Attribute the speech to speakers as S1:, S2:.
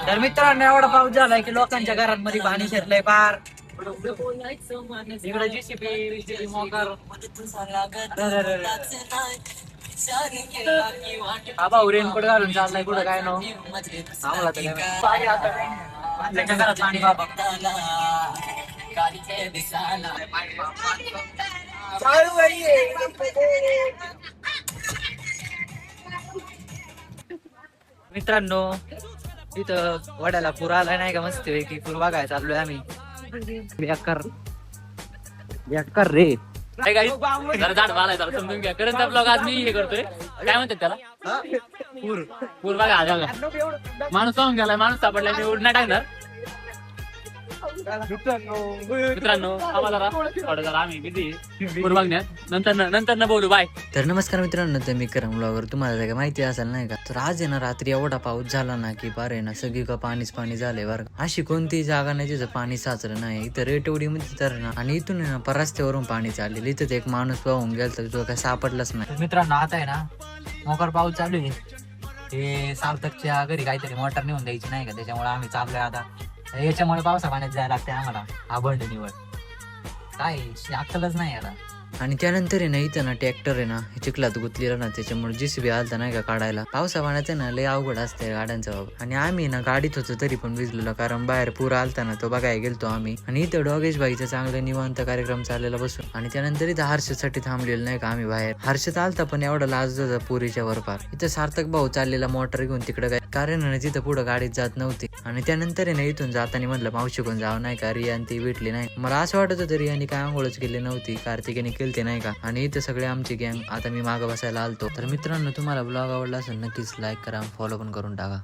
S1: तर मित्रांनो एवढा पाऊस झालाय की लोकांच्या घरांमध्ये पाणी शिरलंय पार. इकडे जीसीबी मोटर. आबा रेनकोट घालून चाललाय कुठं काय नो आम्हाला तर काय आपल्याच्या घरात पाणी बाबा. मित्रांनो इथं वड्याला पूर आलाय नाही का मस्त की पूर बघायला चाललोय आम्ही. बेकार बेकार रे.
S2: जरा झाड बालाय जरा समजून घ्या. करंट ब्लॉग आज मी हे करतोय. काय म्हणतात त्याला? पूर पूर बघा आज बघा. माणूस पाहून गेलाय, माणूस सापडलाय, मी उडणार टाकणार. मित्रांनो आम्हाला थोडं जरा आम्ही बिझी पूर बघण्यात. नंतर न बोलू बाय.
S1: तर नमस्कार मित्रांनो, तर मी करम ब्लॉगर. तुम्हाला काय माहिती असेल नाही का, तर आज आहे ना रात्री एवढा पाऊस झाला ना की बार आहे ना सगळी का पाणीच पाणी झालंय बरं. अशी कोणती जागा नाही जिथं पाणी साचलं नाही. इथं रेटवडी मध्ये तर ना, आणि इथून आहे ना रस्त्यावरून पाणी चाललेलं. इथं एक माणूस पाहून गेला तर तो काय सापडलाच नाही. मित्रांनो आता आहे ना मोकार पाऊस चालू आहे. हे सार्थकच्या घरी काहीतरी मोटर नेऊन द्यायची नाही का, त्याच्यामुळे आम्ही चाललोय आता. याच्यामुळे पावसा पाण्यात जायला लागते आम्हाला आबंड निवड. काय अक्कलच नाही याला. आणि त्यानंतर आहे ना इथं ना ट्रॅक्टर आहे ना चिखलात गुतलेला ना, त्याच्यामुळे जीसीबी आलता नाही का काढायला. पावसा पाण्यात ना लय अवघड असते गाड्यांचा बाबा. आणि आम्ही ना गाडीत होतो तरी पण भिजलेलो, कारण बाहेर पूर आलता ना तो बघायला गेलतो आम्ही. आणि इथं डॉगेश बाईचा चांगला निवांत कार्यक्रम चाललेला बसून. आणि त्यानंतर इथं हर्षदसाठी थांबलेलं नाही का आम्ही बाहेर. हर्षद आलता पण एवढा लाज होता पुरीच्या वर पार. इथं सार्थक भाऊ चाललेला मोटर घेऊन तिकडे काय, कारण ना तिथं पुढं गाडीत जात नव्हती. आणि त्यानंतर आहे ना इथून जाताना म्हणलं मावशी कोण जावं नाही का, रिया ती भेटली नाही. मला असं वाटत होतं रियाने काय आंघोळच केली नव्हती, कार्तिकेने केलते नाही का. आणि इथं सगळे आमची गँग. आता मी मागं बसायला आलतो. तर मित्रांनो तुम्हाला ब्लॉग आवडला असेल नक्कीच लाईक करा, फॉलो पण करून टाका.